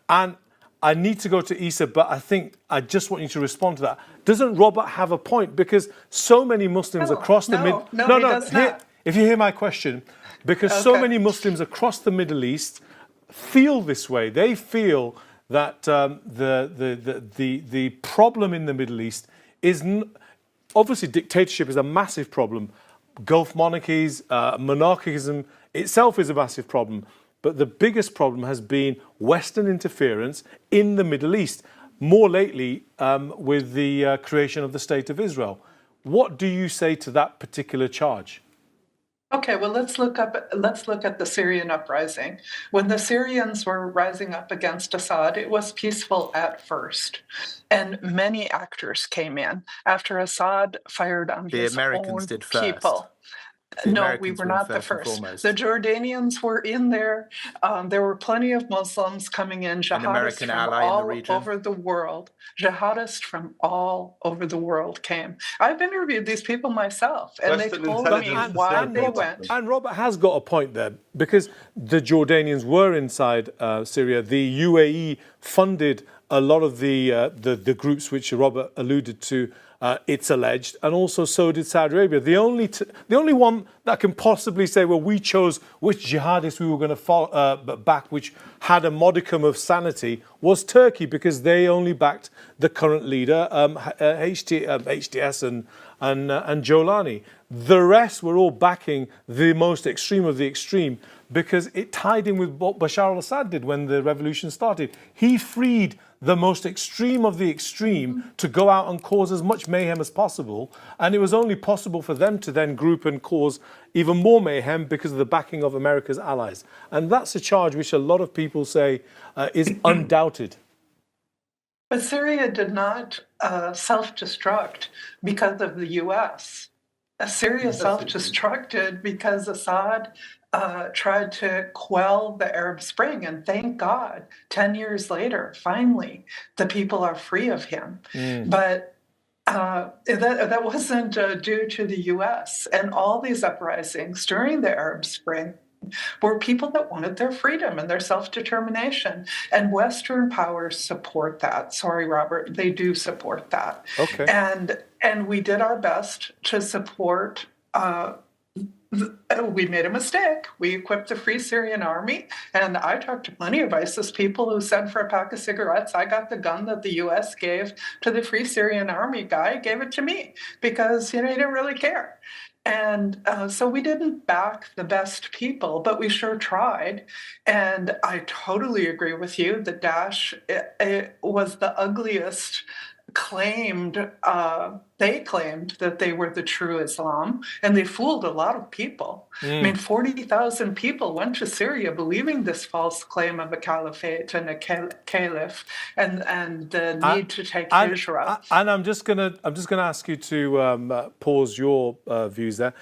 And I need to go to Issa, but I think I just want you to respond to that. Doesn't Robert have a point? Because so many Muslims across the No, he does not. If you hear my question, because so many Muslims across the Middle East feel this way. They feel that the problem in the Middle East is obviously dictatorship is a massive problem. Gulf monarchies, monarchism itself is a massive problem. But the biggest problem has been Western interference in the Middle East, more lately with the creation of the State of Israel. What do you say to that particular charge? Okay, well, let's look at the Syrian uprising. When the Syrians were rising up against Assad, it was peaceful at first. And many actors came in after Assad fired on his own people. No, we were not the first. The Jordanians were in there. There were plenty of Muslims coming in, jihadists from all over the world. Jihadists from all over the world came. I've interviewed these people myself, and they told me why they went. And Robert has got a point there, because the Jordanians were inside Syria. The UAE funded a lot of the groups which Robert alluded to. It's alleged, and also so did Saudi Arabia. The only one that can possibly say, well, we chose which jihadists we were going to back, which had a modicum of sanity, was Turkey, because they only backed the current leader, HTS and Jolani. The rest were all backing the most extreme of the extreme, because it tied in with what Bashar al-Assad did when the revolution started. He freed the most extreme of the extreme to go out and cause as much mayhem as possible. And it was only possible for them to then group and cause even more mayhem because of the backing of America's allies. And that's a charge which a lot of people say is undoubted. But Syria did not self-destruct because of the U.S. Syria self-destructed because Assad tried to quell the Arab Spring, and thank God, 10 years later, finally, the people are free of him. But that wasn't due to the U.S. And all these uprisings during the Arab Spring were people that wanted their freedom and their self-determination. And Western powers support that. Sorry, Robert, they do support that. Okay. And we did our best to support. We made a mistake. We equipped the Free Syrian Army, and I talked to plenty of ISIS people who said for a pack of cigarettes, I got the gun that the U.S. gave to the Free Syrian Army guy, gave it to me, because he didn't really care. And so we didn't back the best people, but we sure tried. And I totally agree with you that Daesh it was the ugliest they claimed that they were the true Islam, and they fooled a lot of people. I mean, 40,000 people went to Syria believing this false claim of a caliphate and a caliph, and the need to take Hijra. And I'm just gonna ask you to pause your views there.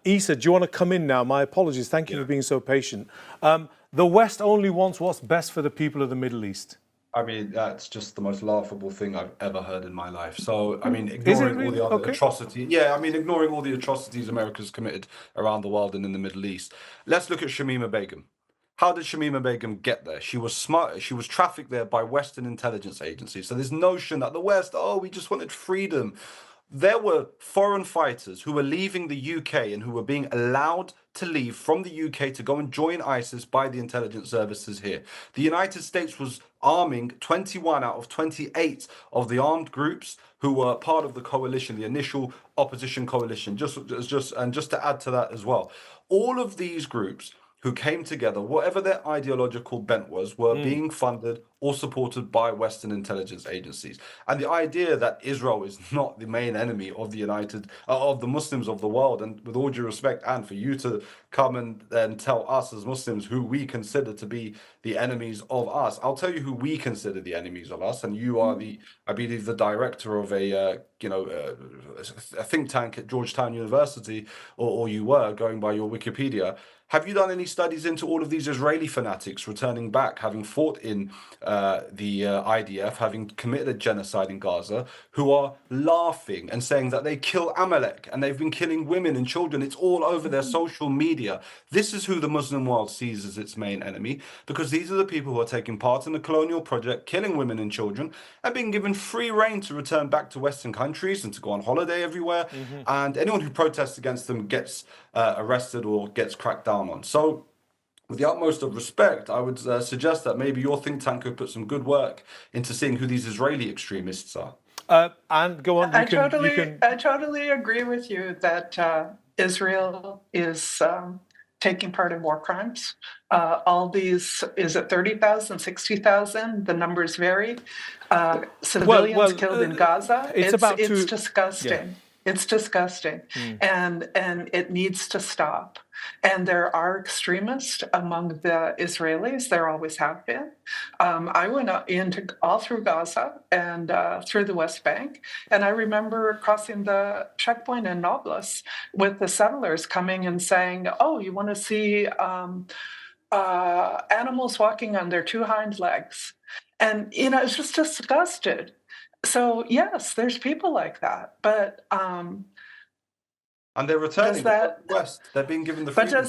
Issa, do you want to come in now? My apologies. Thank you for being so patient. The West only wants what's best for the people of the Middle East. I mean, that's just the most laughable thing I've ever heard in my life. So, I mean, ignoring all the other atrocities. Yeah, I mean, ignoring all the atrocities America's committed around the world and in the Middle East. Let's look at Shamima Begum. How did Shamima Begum get there? She was smart. She was trafficked there by Western intelligence agencies. So this notion that the West, we just wanted freedom. There were foreign fighters who were leaving the UK and who were being allowed to leave from the UK to go and join ISIS by the intelligence services here. The United States was arming 21 out of 28 of the armed groups who were part of the coalition, the initial opposition coalition. Just to add to that as well, all of these groups who came together, whatever their ideological bent was, were being funded or supported by Western intelligence agencies. And the idea that Israel is not the main enemy of the Muslims of the world, and with all due respect, and for you to come and tell us as Muslims who we consider to be the enemies of us, I'll tell you who we consider the enemies of us, and you are I believe, the director of a think tank at Georgetown University, or you were, going by your Wikipedia. Have you done any studies into all of these Israeli fanatics returning back, having fought in the IDF, having committed a genocide in Gaza, who are laughing and saying that they kill Amalek and they've been killing women and children. It's all over their social media. This is who the Muslim world sees as its main enemy, because these are the people who are taking part in the colonial project, killing women and children, and being given free rein to return back to Western countries and to go on holiday everywhere. And anyone who protests against them gets arrested or gets cracked down on. So, with the utmost of respect, I would suggest that maybe your think tank could put some good work into seeing who these Israeli extremists are. And go on. I totally agree with you that Israel is taking part in war crimes. All these, is it 30,000, 60,000? The numbers vary. Civilians killed in Gaza. It's disgusting. Yeah. It's disgusting, and it needs to stop. And there are extremists among the Israelis. There always have been. I went all through Gaza and through the West Bank, and I remember crossing the checkpoint in Nablus with the settlers coming and saying, "Oh, you want to see animals walking on their two hind legs?" And it's just disgusted. So yes, there's people like that, but and they're returning to the West. They're being given the freedom.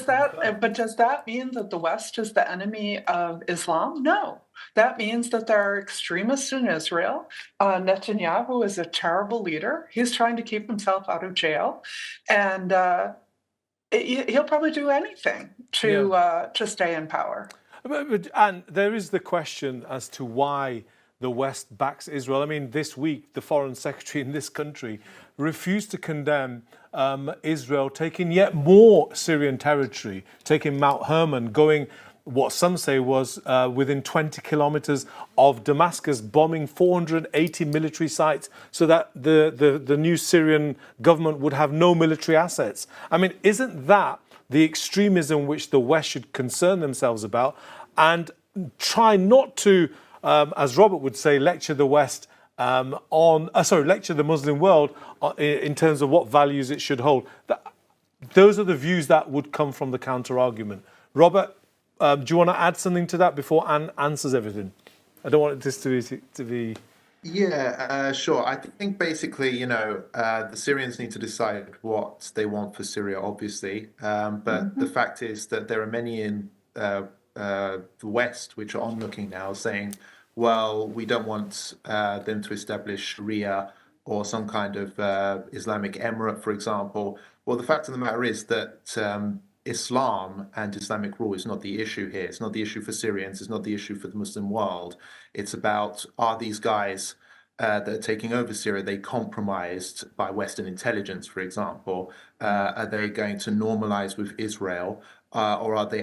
But does that mean that the West is the enemy of Islam? No, that means that there are extremists in Israel. Netanyahu is a terrible leader. He's trying to keep himself out of jail, and he'll probably do anything to stay in power. And there is the question as to why the West backs Israel. I mean, this week, the foreign secretary in this country refused to condemn Israel taking yet more Syrian territory, taking Mount Hermon, going what some say was within 20 kilometers of Damascus, bombing 480 military sites so that the new Syrian government would have no military assets. I mean, isn't that the extremism which the West should concern themselves about and try not to, as Robert would say, lecture the West lecture the Muslim world in terms of what values it should hold? Those are the views that would come from the counter-argument. Robert, do you want to add something to that before Anne answers everything? I don't want this to be... Yeah, sure. I think basically, the Syrians need to decide what they want for Syria, obviously. But the fact is that there are many in the West which are onlooking now saying, well, we don't want them to establish Sharia or some kind of Islamic emirate, for example. Well, the fact of the matter is that Islam and Islamic rule is not the issue here. It's not the issue for Syrians. It's not the issue for the Muslim world. It's about, are these guys that are taking over Syria, are they compromised by Western intelligence, for example? Are they going to normalize with Israel? Or are they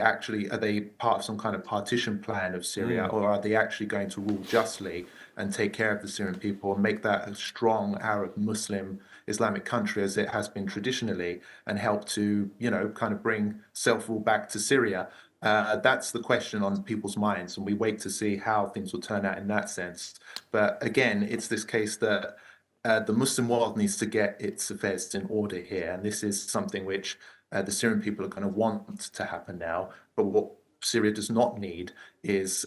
part of some kind of partition plan of Syria? Or are they actually going to rule justly and take care of the Syrian people and make that a strong Arab Muslim Islamic country as it has been traditionally, and help to, kind of bring self-rule back to Syria? That's the question on people's minds, and we wait to see how things will turn out in that sense. But again, it's this case that the Muslim world needs to get its affairs in order here, and this is something which the Syrian people are going to want to happen now. But what Syria does not need is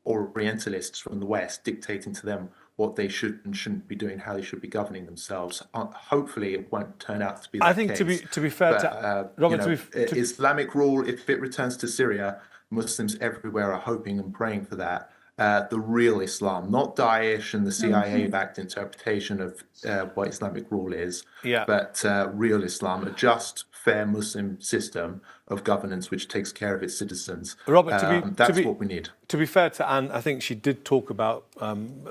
Orientalists from the West dictating to them what they should and shouldn't be doing, how they should be governing themselves. Hopefully, it won't turn out to be that I think case. to be fair to Robert, Islamic rule, if it returns to Syria, Muslims everywhere are hoping and praying for that. The real Islam, not Daesh and the CIA-backed interpretation of what Islamic rule is, but real Islam, a just, fair Muslim system of governance which takes care of its citizens. Robert, that's what we need. To be fair to Anne, I think she did talk about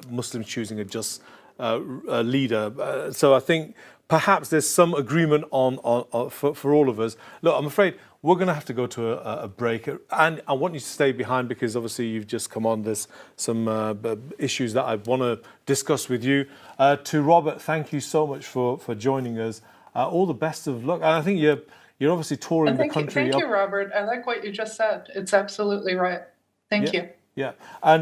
Muslims choosing a just leader. So I think perhaps there's some agreement for all of us. Look, I'm afraid we're going to have to go to a break, and I want you to stay behind because obviously you've just come on. There's some issues that I want to discuss with you. To Robert, thank you so much for joining us. All the best of luck. And I think you're obviously touring the country. Thank you, Robert. I like what you just said. It's absolutely right. Thank you. Yeah. And